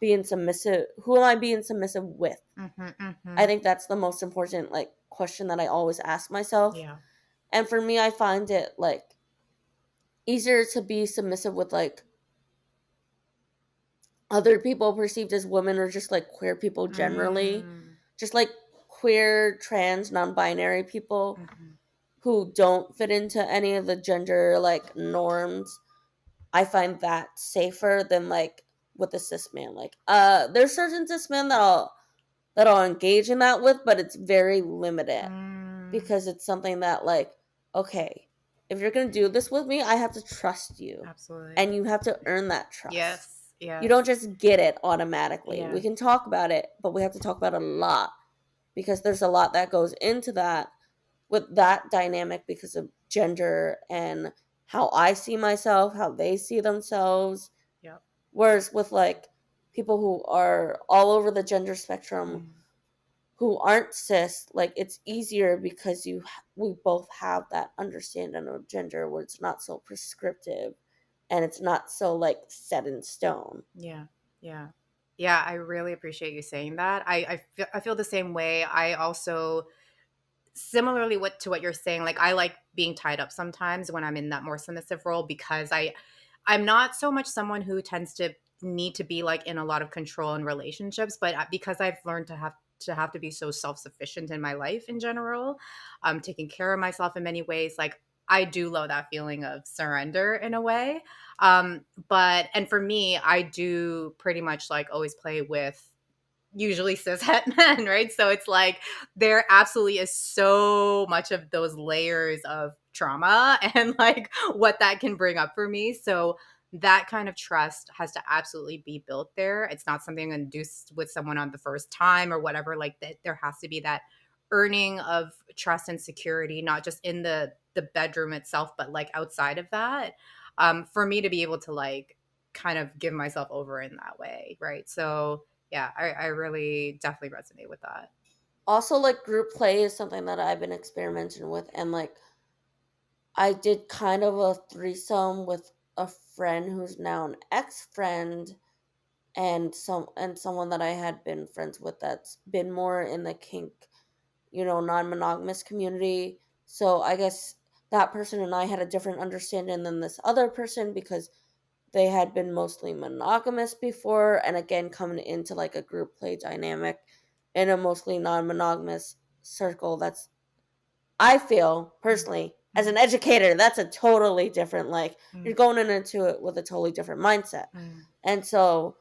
being submissive. Who am I being submissive with? mhm, I mhm. think that's the most important like question that I always ask myself. Yeah. And for me, I find it like easier to be submissive with like other people perceived as women or just like queer people generally. Mm, Just like queer, trans, non-binary people mhm, who don't fit into any of the gender like norms. I find that safer than like with a cis man. Like there's certain cis men that I'll engage in that with, but it's very limited mm, because it's something that like, okay, if you're gonna do this with me, I have to trust you. absolutely. And you have to earn that trust. Yes. You don't Yes. just get it automatically. Yeah. We can talk about it, but we have to talk about it a lot because there's a lot that goes into that with that dynamic because of gender and how I see myself, how they see themselves. Yep. Whereas with like people who are all over the gender spectrum Mm, who aren't cis, like it's easier because we both have that understanding of gender where it's not so prescriptive and it's not so like set in stone. yeah. Yeah. Yeah. I really appreciate you saying that. I feel the same way. I also similarly what to what you're saying, like I like being tied up sometimes when I'm in that more submissive role because I'm not so much someone who tends to need to be like in a lot of control in relationships, but because I've learned to be so self-sufficient in my life in general, taking care of myself in many ways, like I do love that feeling of surrender in a way. But and for me, I do pretty much like always play with usually cishet men, right? So it's like there absolutely is so much of those layers of trauma and like what that can bring up for me. So that kind of trust has to absolutely be built there. It's not something I'm gonna do with someone on the first time or whatever. Like that, there has to be that earning of trust and security, not just in the bedroom itself, but like outside of that. For me to be able to like kind of give myself over in that way, right? So yeah, I really definitely resonate with that. Also, like group play is something that I've been experimenting with, and like I did kind of a threesome with a friend who's now an ex friend and someone that I had been friends with that's been more in the kink, non-monogamous community. So I guess that person and I had a different understanding than this other person because they had been mostly monogamous before and again coming into like a group play dynamic in a mostly non-monogamous circle. That's I feel Mm, personally as mm, an educator that's a totally different like you're mm, going into it with a totally different mindset. mm, And so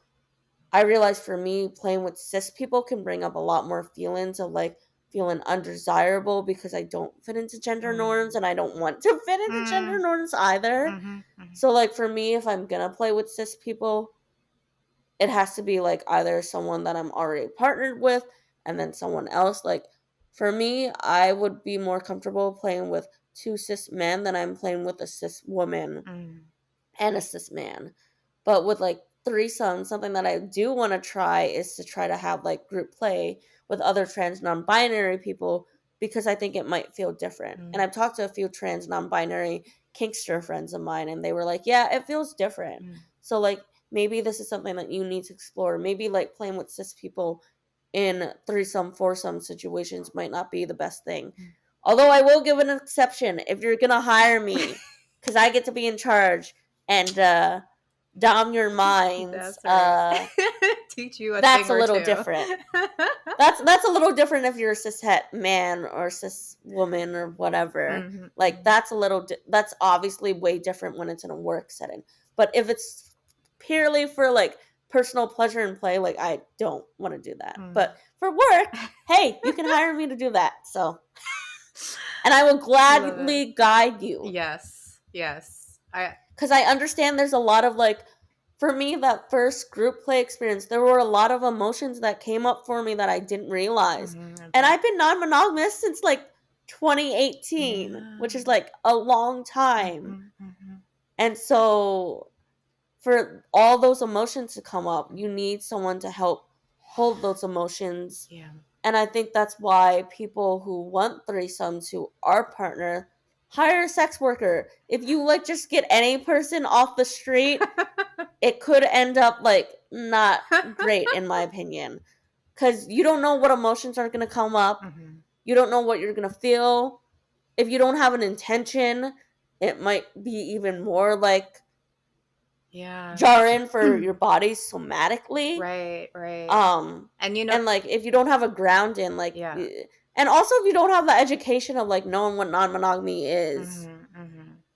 I realized for me, playing with cis people can bring up a lot more feelings of like feeling undesirable because I don't fit into gender norms mm, and I don't want to fit into gender mm, norms either. mhm, mhm, So, like, for me, if I'm gonna play with cis people, it has to be like either someone that I'm already partnered with and then someone else. Like, for me, I would be more comfortable playing with two cis men than I'm playing with a cis woman mm, and a cis man. But with like threesome, something that I do want to try is to try to have like group play with other trans non-binary people, because I think it might feel different. And I've talked to a few trans non-binary kinkster friends of mine, and they were like, yeah, it feels different. So like maybe this is something that you need to explore. Maybe like playing with cis people in threesome, foursome situations might not be the best thing. Although I will give an exception if you're gonna hire me, because I get to be in charge and dom your minds. That's right. Teach you a That's thing a or little two. different. That's a little different if you're a cishet man or cis woman or whatever. Like that's a little that's obviously way different when it's in a work setting. But if it's purely for like personal pleasure and play, like I don't want to do that. But for work, hey, you can hire me to do that. So, and I will gladly guide you. Yes. Because I understand there's a lot of like, for me, that first group play experience, there were a lot of emotions that came up for me that I didn't realize. And I've been non-monogamous since like 2018, which is like a long time. And so for all those emotions to come up, you need someone to help hold those emotions. Yeah. And I think that's why people who want threesomes who are partner hire a sex worker. If you like just get any person off the street, it could end up like not great in my opinion. Cuz you don't know what emotions are going to come up. You don't know what you're going to feel. If you don't have an intention, it might be even more like jarring for your body somatically. Right. And like if you don't have a ground in like and also if you don't have the education of like knowing what non-monogamy is,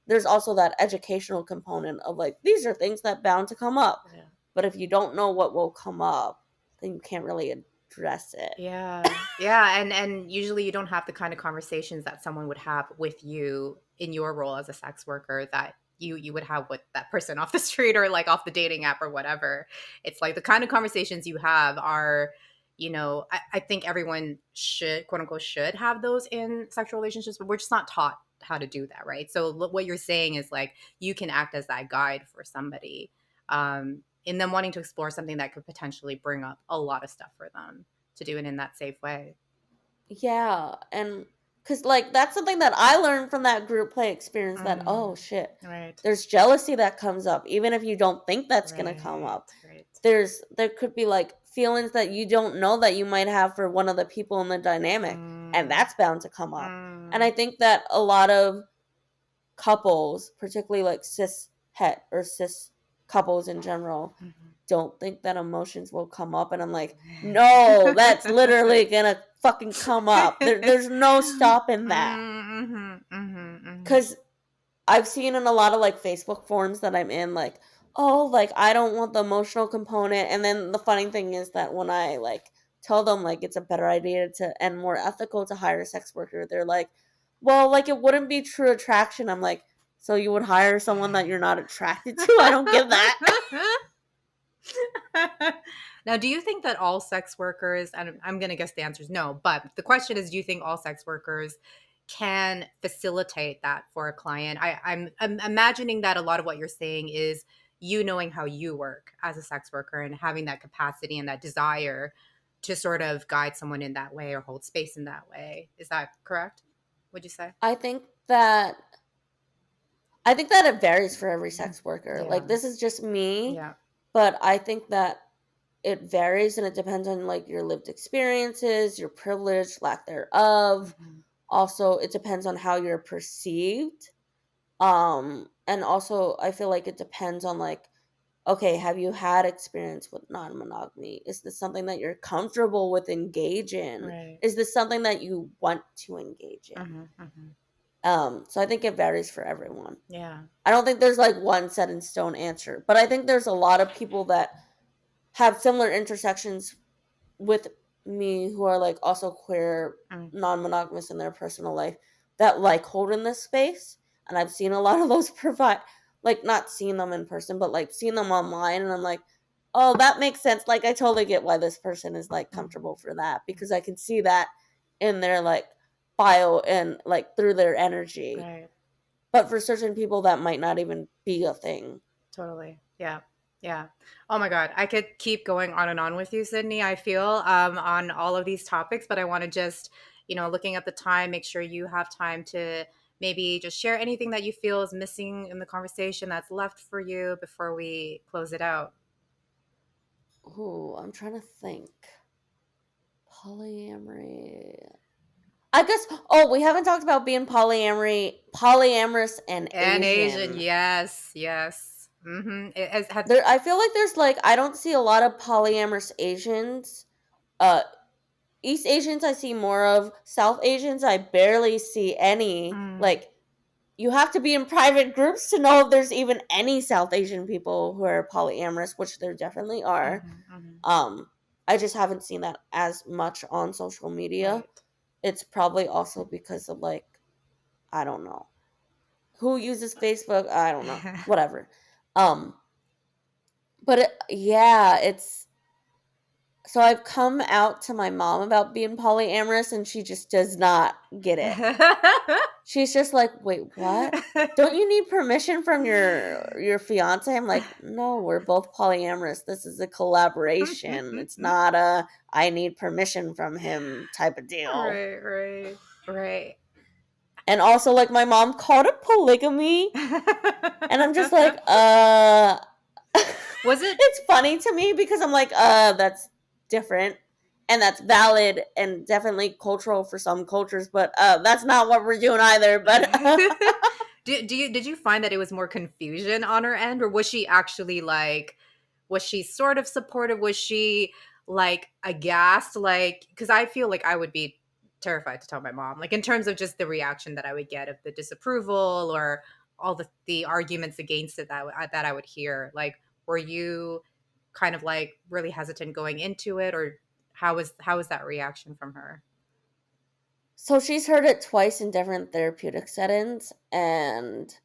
there's also that educational component of like these are things that bound to come up. But if you don't know what will come up, then you can't really address it. And usually you don't have the kind of conversations that someone would have with you in your role as a sex worker that you would have with that person off the street or like off the dating app or whatever. It's like the kind of conversations you have are, I think everyone should, quote unquote, should have those in sexual relationships, but we're just not taught how to do that, right? So what you're saying is like you can act as that guide for somebody in them wanting to explore something that could potentially bring up a lot of stuff for them to do it in that safe way. Yeah, and because like that's something that I learned from that group play experience, that oh shit, there's jealousy that comes up even if you don't think that's gonna come up. There could be like feelings that you don't know that you might have for one of the people in the dynamic, and that's bound to come up. And I think that a lot of couples, particularly like cis het or cis couples in general, don't think that emotions will come up. And I'm like, no, that's literally gonna fucking come up. There's no stopping that. Because I've seen in a lot of like Facebook forums that I'm in, like, oh, like I don't want the emotional component. And then the funny thing is that when I like tell them like it's a better idea to and more ethical to hire a sex worker, they're like, well, like it wouldn't be true attraction. I'm like, so you would hire someone that you're not attracted to? I don't get that. Now, do you think that all sex workers, and I'm going to guess the answer is no, but the question is, do you think all sex workers can facilitate that for a client? I'm imagining that a lot of what you're saying is you knowing how you work as a sex worker and having that capacity and that desire to sort of guide someone in that way or hold space in that way. Is that correct? Would you say? I think that it varies for every sex worker. Yeah. Like this is just me. Yeah. But I think that it varies and it depends on like your lived experiences, your privilege, lack thereof. Also, it depends on how you're perceived. And also I feel like it depends on like, okay, have you had experience with non-monogamy? Is this something that you're comfortable with engage in? Right. Is this something that you want to engage in? So I think it varies for everyone. Yeah. I don't think there's like one set in stone answer, but I think there's a lot of people that have similar intersections with me who are like also queer, non-monogamous in their personal life that like holding this space. And I've seen a lot of those provide, like not seen them in person, but like seen them online, and I'm like, oh, that makes sense. Like I totally get why this person is like comfortable for that, because I can see that in their like bio and like through their energy. Right. But for certain people that might not even be a thing. Totally. Yeah. Yeah. Oh my God. I could keep going on and on with you, Sydney, I feel, on all of these topics, but I want to just, looking at the time, make sure you have time to maybe just share anything that you feel is missing in the conversation that's left for you before we close it out. Ooh, I'm trying to think. Polyamory. I guess. Oh, we haven't talked about being polyamorous, and And Asian. Asian. Yes. Yes. It has had. There, I feel like there's like I don't see a lot of polyamorous Asians. Uh, East Asians I see more of. South Asians I barely see any. Mm, Like you have to be in private groups to know if there's even any South Asian people who are polyamorous, which there definitely are. mhm, mhm. Um, I just haven't seen that as much on social media. Right. It's probably also because of like I don't know who uses Facebook. I don't know. Whatever. Um, but yeah, it's so I've come out to my mom about being polyamorous, and she just does not get it. She's just like, "Wait, what? Don't you need permission from your fiance?" I'm like, "No, we're both polyamorous. This is a collaboration. It's not a I need permission from him type of deal." Right, right, right. And also like my mom called it polygamy, and I'm just like, Was it? it's funny to me because I'm like, that's different and that's valid and definitely cultural for some cultures, but that's not what we're doing either. But Did you find that it was more confusion on her end, or was she actually like, was she sort of supportive? Was she like aghast? Like, because I feel like I would be terrified to tell my mom, like in terms of just the reaction that I would get of the disapproval or all the arguments against it that I would hear. Like, were you kind of like really hesitant going into it, or how was that reaction from her? so she's heard it twice in different therapeutic settings, and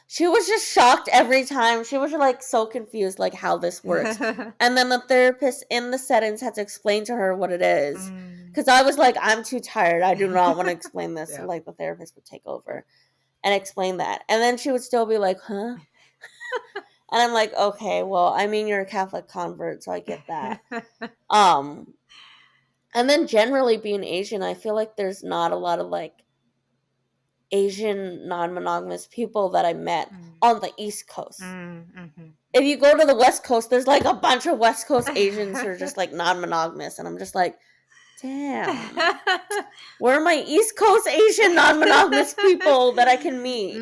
she was just shocked every time. She was like so confused, like how this works. And then the therapist in the settings had to explain to her what it is. Mm. Because I was like, I'm too tired. I do not want to explain this. So, Yeah. like, the therapist would take over and explain that. And then she would still be like, huh? And I'm like, okay, well, I mean, you're a Catholic convert, so I get that. Um, and then generally being Asian, I feel like there's not a lot of like Asian non-monogamous people that I met Mm, on the East Coast. mhm. If you go to the West Coast, there's like a bunch of West Coast Asians who are just like non-monogamous, and I'm just like, damn, where are my East Coast Asian non-monogamous people that I can meet?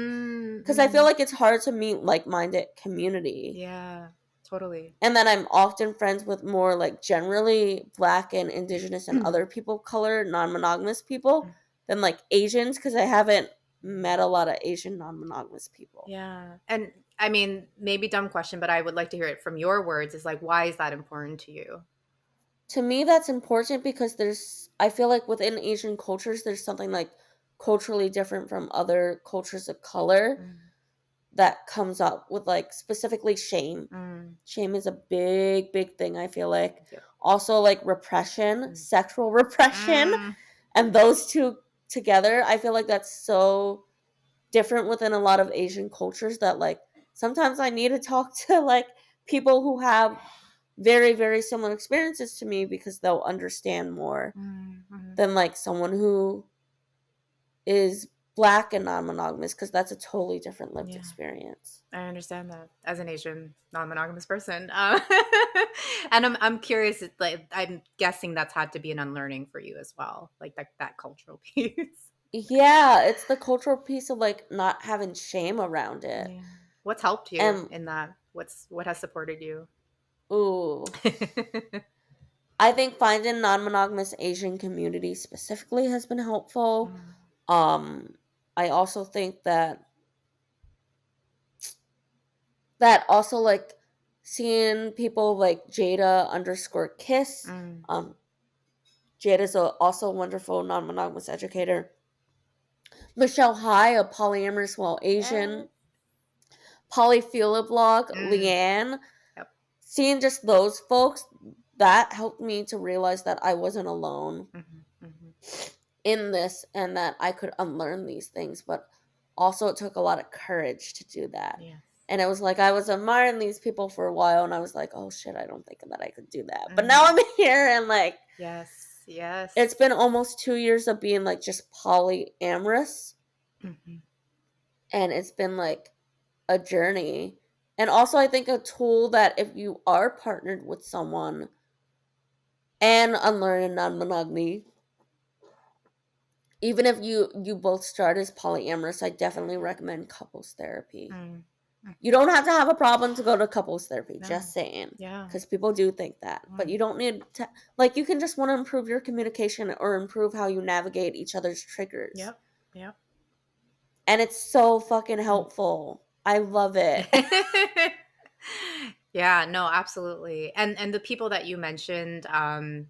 Because I feel Mm. like it's hard to meet like-minded community. Yeah, totally. And then I'm often friends with more like generally Black and Indigenous and other people of color, non-monogamous people than like Asians, because I haven't met a lot of Asian non-monogamous people. Yeah. And I mean, maybe dumb question, but I would like to hear it from your words is like, why is that important to you? To me, that's important because I feel like within Asian cultures, there's something like culturally different from other cultures of color Mm, that comes up with like specifically shame. mm, Shame is a big, big thing, I feel like. yep. Also, like repression, Mm, sexual repression, mm, and those two together, I feel like that's so different within a lot of Asian cultures that like sometimes I need to talk to like people who have very, very similar experiences to me because they'll understand more mhm. than like someone who is Black and non-monogamous, because that's a totally different lived Yeah, experience. I understand that as an Asian non-monogamous person. And I'm curious, like, I'm guessing that's had to be an unlearning for you as well, like that cultural piece. Yeah, it's the cultural piece of like not having shame around it. Yeah. What's helped you And in that? What has supported you? ooh, I think finding non-monogamous Asian community specifically has been helpful. Mm, Um, I also think that also like seeing people like Jada underscore Kiss. mm, Um, Jada's also a wonderful non-monogamous educator. Michelle High, a polyamorous while yes. Asian. Polyphila blog, Mm, Leanne. yep. Seeing just those folks, that helped me to realize that I wasn't alone Hmm, hmm. in this and that I could unlearn these things. But also, it took a lot of courage to do that. Yes. And it was like I was admiring these people for a while, and I was like, oh shit, I don't think that I could do that. But now I'm here, and like, Yes. Yes. it's been almost 2 years of being like just polyamorous, Mhm. and it's been like a journey. And also, I think a tool that if you are partnered with someone and unlearning non-monogamy, even if you both start as polyamorous, I definitely recommend couples therapy. Mm. Mm. You don't have to have a problem to go to couples therapy, No. just saying. Yeah. Because people do think that. But you don't need to, like, you can just want to improve your communication or improve how you navigate each other's triggers. Yep. Yep. And it's so fucking helpful. I love it. Yeah, no, absolutely. And the people that you mentioned on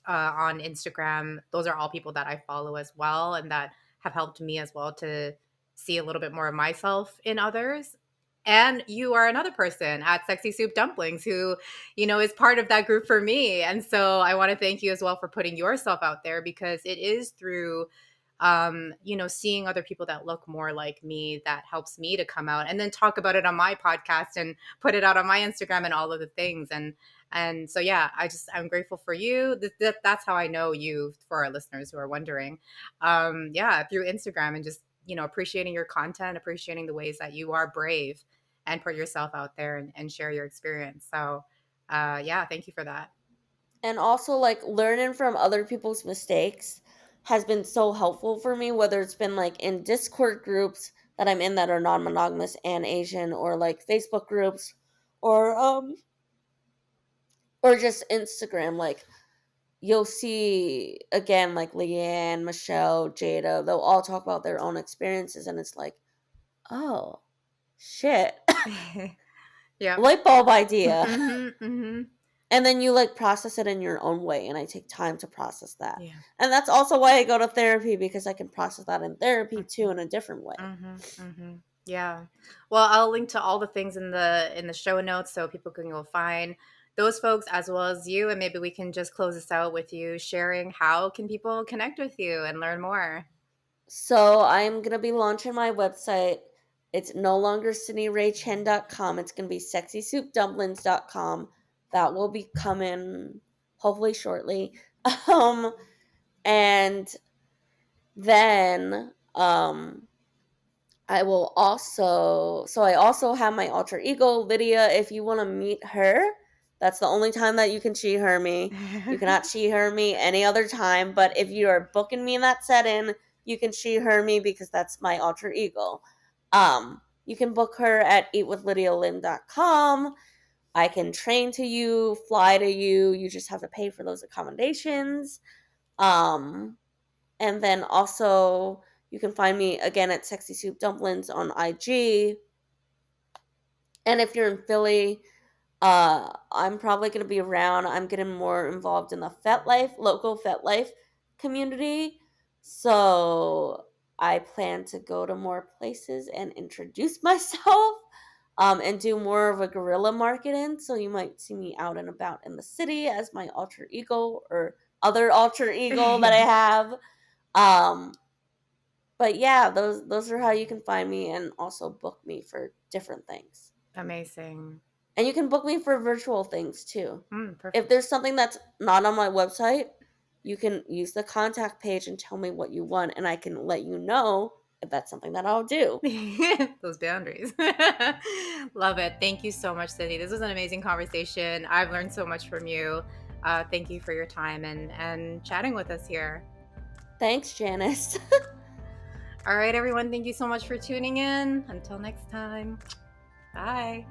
Instagram, those are all people that I follow as well, and that have helped me as well to see a little bit more of myself in others. And you are another person at Sexy Soup Dumplings who, is part of that group for me. And so I want to thank you as well for putting yourself out there, because it is through seeing other people that look more like me that helps me to come out and then talk about it on my podcast and put it out on my Instagram and all of the things. And so, yeah, I'm grateful for you. That's how I know you, for our listeners who are wondering. Yeah, through Instagram, and just, appreciating your content, appreciating the ways that you are brave and put yourself out there and share your experience. So, yeah, thank you for that. And also, like, learning from other people's mistakes has been so helpful for me, whether it's been like in Discord groups that I'm in that are non-monogamous and Asian, or like Facebook groups, or or just Instagram. Like, you'll see again, like Leanne, Michelle, Jada, they'll all talk about their own experiences, and it's like, oh shit. Yep. Light bulb idea. Hmm. Hmm. And then you like process it in your own way, and I take time to process that. Yeah. And that's also why I go to therapy, because I can process that in therapy too in a different way. Hmm. Hmm. Yeah. Well, I'll link to all the things in the show notes so people can go find those folks as well as you, and maybe we can just close this out with you sharing how can people connect with you and learn more. So I'm gonna be launching my website. It's no longer CindyRayChen.com. It's gonna be sexysoupdumplings.com. That will be coming hopefully shortly. Um and then I will also, so I also have my alter ego, Lydia. If you want to meet her, that's the only time that you can she her me. You cannot she her me any other time, but if you are booking me in that setting, you can she her me, because that's my alter ego. You can book her at eatwithlydialynn.com. I can train to you, fly to you. You just have to pay for those accommodations. Um, and then also, you can find me again at Sexy Soup Dumplings on IG. And if you're in Philly, I'm probably going to be around. I'm getting more involved in the local FetLife community. So I plan to go to more places and introduce myself, and do more of a guerrilla marketing. So you might see me out and about in the city as my alter ego or other alter ego that I have. Um, but yeah, those are how you can find me, and also book me for different things. Amazing. And you can book me for virtual things too. If Perfect. there's something that's not on my website, you can use the contact page and tell me what you want, and I can let you know if that's something that I'll do. Those boundaries. Love it. Thank you so much, Cindy. This was an amazing conversation. I've learned so much from you. Thank you for your time and chatting with us here. Thanks, Janice. All right, everyone. Thank you so much for tuning in. Until next time. Bye.